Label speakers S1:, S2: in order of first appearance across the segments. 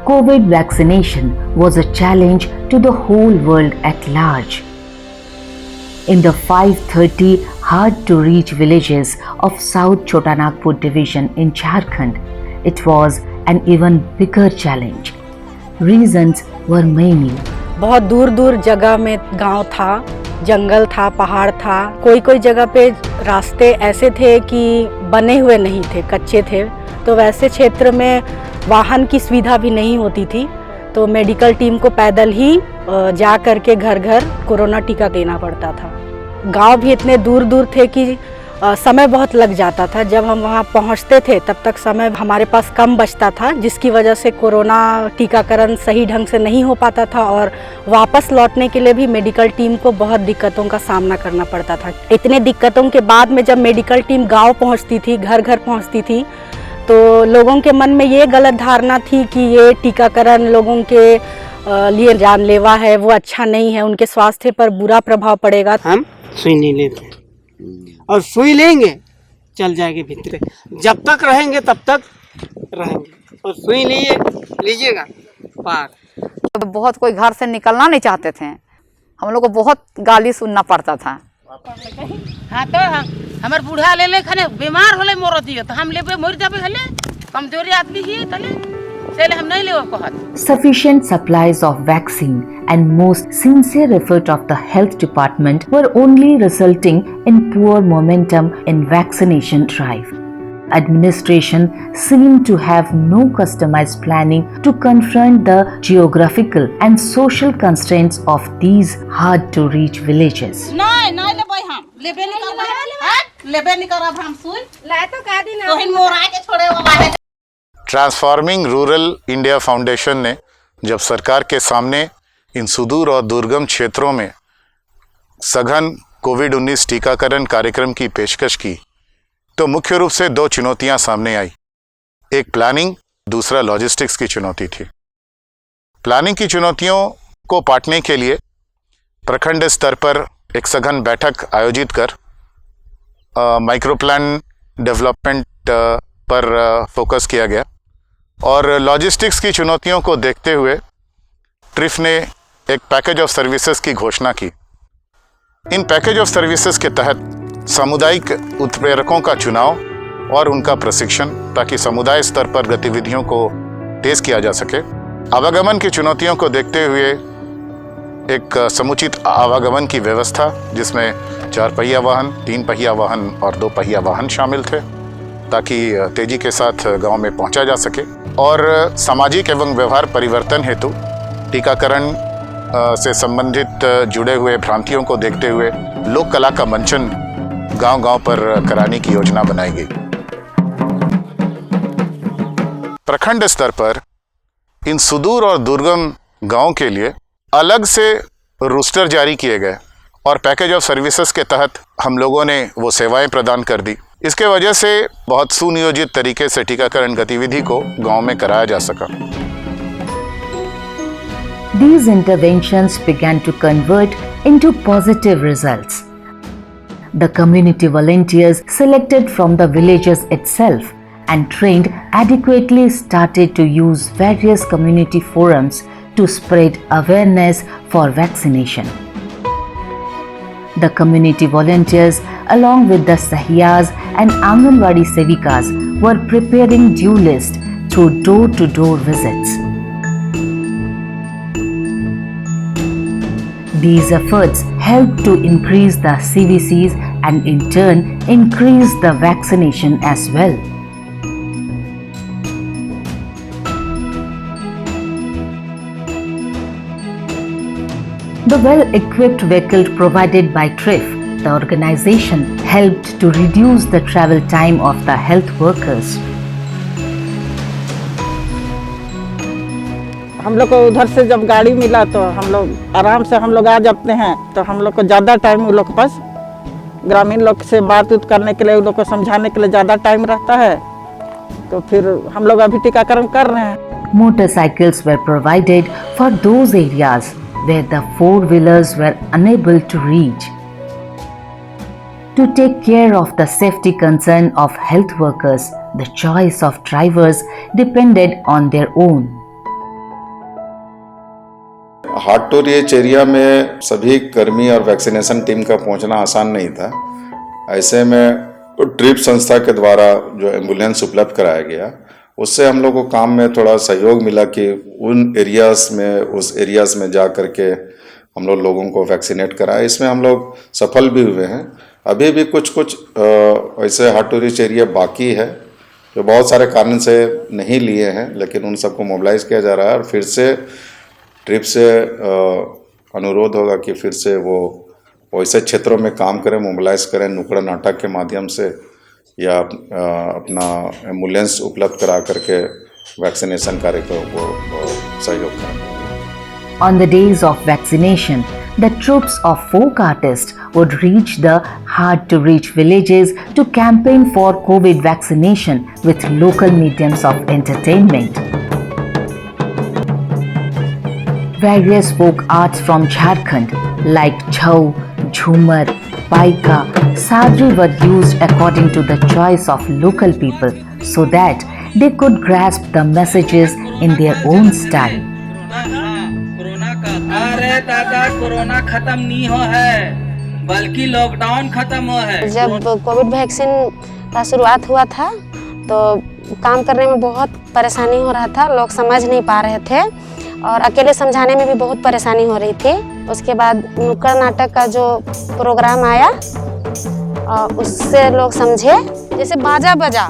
S1: COVID vaccination was a challenge to the whole world at large. In the 530 hard-to-reach villages of South Chotanagpur division in Jharkhand, it was an even bigger challenge. Reasons were many.
S2: बहुत दूर दूर जगह में गांव था, जंगल था, पहाड़ था। कोई कोई जगह पे रास्ते ऐसे थे कि बने हुए नहीं थे, कच्चे थे। तो वैसे क्षेत्र में वाहन की सुविधा भी नहीं होती थी, तो मेडिकल टीम को पैदल ही जा कर के घर घर कोरोना टीका देना पड़ता था। गांव भी इतने दूर दूर थे कि समय बहुत लग जाता था। जब हम वहां पहुंचते थे तब तक समय हमारे पास कम बचता था, जिसकी वजह से कोरोना टीकाकरण सही ढंग से नहीं हो पाता था और वापस लौटने के लिए भी मेडिकल टीम को बहुत दिक्कतों का सामना करना पड़ता था। इतने दिक्कतों के बाद में जब मेडिकल टीम गाँव पहुँचती थी, घर घर पहुँचती थी, तो लोगों के मन में ये गलत धारणा थी कि ये टीकाकरण लोगों के लिए जानलेवा है, वो अच्छा नहीं है, उनके स्वास्थ्य पर बुरा प्रभाव पड़ेगा।
S3: हम सुई नहीं लेते और सुई लेंगे चल जाएंगे भीतर, जब तक रहेंगे तब तक रहेंगे, और सुई लीजिएगा पार।
S4: तो बहुत कोई घर से निकलना नहीं चाहते थे, हम लोग को बहुत गाली सुनना पड़ता था।
S5: हाँ तो हमारे बूढ़ा ले खने बीमार होले मोर दियो तो हम लेबे मर जाबे हले, कमजोरी आदमी ही तले सेले हम नहीं लेबो कहत।
S1: Sufficient supplies of vaccine and most sincere effort of the health department were only resulting in poor momentum in vaccination drive. Administration seemed to have no customized planning to confront the geographical and social constraints of these hard-to-reach villages.
S5: नहीं लेबे हम लेबे नहीं करब, हां लेबे नहीं करब हम सुई ला तो का दिन तो हिन मोरा के छोड़े वाला है।
S6: ट्रांसफॉर्मिंग रूरल इंडिया फाउंडेशन ने जब सरकार के सामने इन सुदूर और दुर्गम क्षेत्रों में सघन कोविड-19 टीकाकरण कार्यक्रम की पेशकश की, तो मुख्य रूप से दो चुनौतियां सामने आई। एक प्लानिंग, दूसरा लॉजिस्टिक्स की चुनौती थी। प्लानिंग की चुनौतियों को पाटने के लिए प्रखंड स्तर पर एक सघन बैठक आयोजित कर माइक्रो प्लान डेवलपमेंट पर फोकस किया गया, और लॉजिस्टिक्स की चुनौतियों को देखते हुए ट्रिफ ने एक पैकेज ऑफ सर्विसेज की घोषणा की। इन पैकेज ऑफ सर्विसेज के तहत सामुदायिक उत्प्रेरकों का चुनाव और उनका प्रशिक्षण, ताकि समुदाय स्तर पर गतिविधियों को तेज किया जा सके। आवागमन की चुनौतियों को देखते हुए एक समुचित आवागमन की व्यवस्था, जिसमें 4 पहिया वाहन, 3 पहिया वाहन और 2 पहिया वाहन शामिल थे, ताकि तेजी के साथ गांव में पहुंचा जा सके। और सामाजिक एवं व्यवहार परिवर्तन हेतु टीकाकरण से संबंधित जुड़े हुए भ्रांतियों को देखते हुए लोक कला का मंचन गांव-गांव पर कराने की योजना बनाई गई। प्रखंड स्तर पर इन सुदूर और दुर्गम गांवों के लिए अलग से रोस्टर जारी किए गए और पैकेज ऑफ सर्विसेज के तहत हम लोगों ने वो सेवाएं प्रदान कर दी। इसके वजह से बहुत सुनियोजित तरीके से टीकाकरण गतिविधि को गांव में कराया जा सका।
S1: These interventions began to convert into positive results. The community volunteers selected from the villages itself and trained adequately started to use various community forums to spread awareness for vaccination. The community volunteers, along with the Sahiyas and Anganwadi Sevikas, were preparing due lists through door-to-door visits. These efforts helped to increase the CVCs and in turn increase the vaccination as well. The well-equipped vehicle provided by TRIF, the organization, helped to reduce the travel time of the health workers.
S3: हम लोग को उधर से जब गाड़ी मिला तो हम लोग आराम से हम लोग आ जाते हैं, तो हम लोग को ज़्यादा टाइम उन लोग के पास ग्रामीण लोग से बात करने के लिए, उन लोग को समझाने के लिए ज़्यादा टाइम रहता है, तो फिर हम लोग अभी टीकाकरण कर रहे हैं।
S1: Motorcycles were provided for those areas where the four-wheelers were unable to reach. To take care of the safety concern of health workers, the choice of drivers depended on their own.
S7: Hard to reach area में सभी कर्मी और vaccination team का पहुंचना आसान नहीं था। ऐसे में ट्रिप संस्था के द्वारा जो एम्बुलेंस उपलब्ध कराया गया, उससे हम लोग को काम में थोड़ा सहयोग मिला कि उस एरियाज में जा करके हम लोगों को वैक्सीनेट कराए। इसमें हम लोग सफल भी हुए हैं। अभी भी कुछ ऐसे हार्ट टू रीच एरिया बाकी है जो बहुत सारे कारण से नहीं लिए हैं, लेकिन उन सबको मोबिलाइज किया जा रहा है और फिर से ट्रिप से अनुरोध होगा कि फिर से वो वैसे क्षेत्रों में काम करें, मोबिलाइज करें, नुक्कड़ नाटक के माध्यम से या अपना एम्बुलेंस उपलब्ध करा करके वैक्सीनेशन कार्य को सहयोग करें।
S1: On the days of vaccination, the troops of folk artists would reach the hard-to-reach villages to campaign for COVID vaccination with local mediums of entertainment. Various folk arts from Jharkhand like Chhau, Jhumar, Paika, Sadri were used according to the choice of local people so that they could grasp the messages in their own style.
S8: अरे दादा, corona खत्म नहीं हो है, बल्कि lockdown खत्म हो है।
S9: जब कोविड वैक्सीन का शुरुआत हुआ था तो काम करने में बहुत परेशानी हो रहा था, लोग समझ नहीं पा रहे थे और अकेले समझाने में भी बहुत परेशानी हो रही थी। उसके बाद नुक्कड़ नाटक का जो प्रोग्राम आया उससे लोग समझे, जैसे बाजा बजा,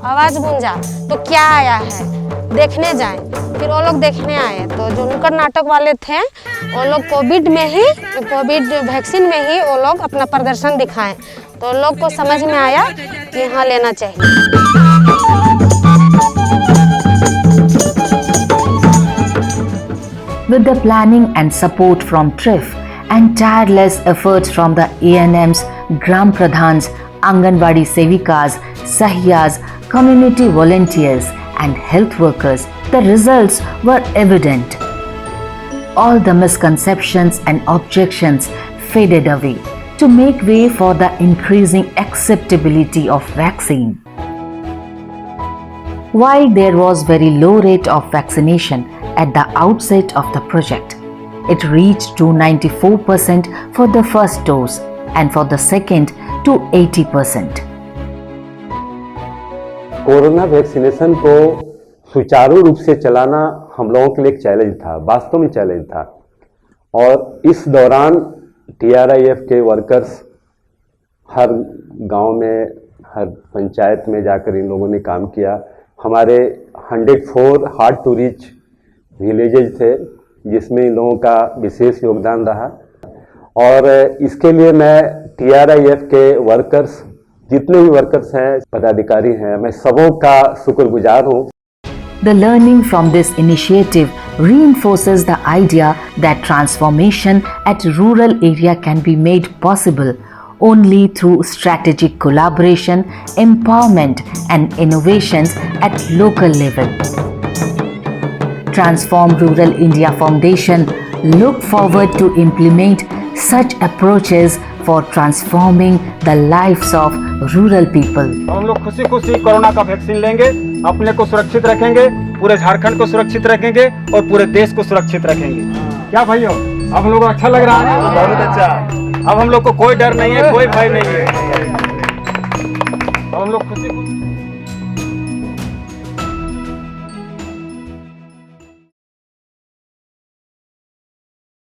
S9: आवाज़ गूंजा तो क्या आया है, देखने जाएं। फिर वो लोग देखने आए तो जो नुक्कड़ नाटक वाले थे वो लोग कोविड वैक्सीन में ही वो लोग अपना प्रदर्शन दिखाएं, तो लोग को समझ में आया कि हाँ लेना चाहिए।
S1: With the planning and support from TRIF and tireless efforts from the ANMs, Gram Pradhans, Anganwadi Sevikas, Sahiyas, community volunteers and health workers, the results were evident. All the misconceptions and objections faded away to make way for the increasing acceptability of vaccine. While there was very low rate of vaccination at the outset of the project, it reached to 94% for the first dose and for the second to 80%.
S10: Corona vaccination को सुचारू रूप से चलाना हम लोगों के लिए एक चैलेंज था, वास्तव में चैलेंज था। और इस दौरान TRIF के वर्कर्स हर गांव में, हर पंचायत में जाकर इन लोगों ने काम किया। हमारे 104 हार्ड टू रीच विलेजेज थे जिसमें इन लोगों का विशेष योगदान रहा। और इसके लिए मैं TRIF के वर्कर्स, जितने भी वर्कर्स हैं, पदाधिकारी हैं, मैं सबों का शुक्रगुजार हूँ।
S1: The learning from this initiative reinforces the idea that transformation at rural area can be made possible only through strategic collaboration, empowerment and innovations at local level. Transform Rural India Foundation look forward to implement such approaches for transforming the lives of rural people.
S11: हम लोग खुशी खुशी corona का vaccine लेंगे, अपने को सुरक्षित रखेंगे, पूरे झारखंड को सुरक्षित रखेंगे और पूरे देश को सुरक्षित रखेंगे। क्या भाइयों, अब हम लोग को अच्छा लग रहा है? बहुत अच्छा। अब हम लोग को कोई डर नहीं है, कोई भय नहीं है। अब हम लोग खुशी खुशी